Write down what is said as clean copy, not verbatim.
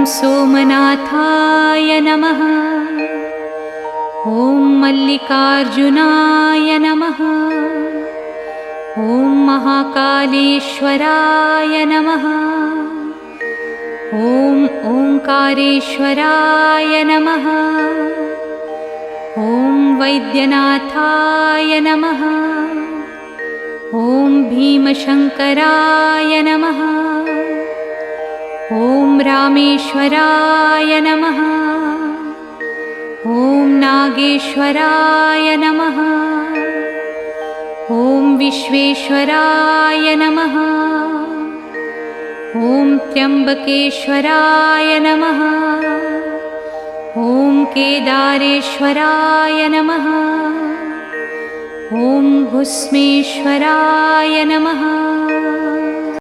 सोमनाथाय नमः। ॐ मल्लिकार्जुनाय नमः। ॐ महाकालेश्वराय नमः। ॐ ओंकारेश्वराय नमः। ॐ वैद्यनाथाय नमः। ॐ भीमशंकराय नमः। ॐ रामेश्वराय नमः। ॐ नागेश्वराय नमः। ॐ विश्वेश्वराय नमः। ॐ त्र्यंबकेश्वराय नमः। ॐ केदारेश्वराय नमः। ॐ भुस्मेश्वराय नमः।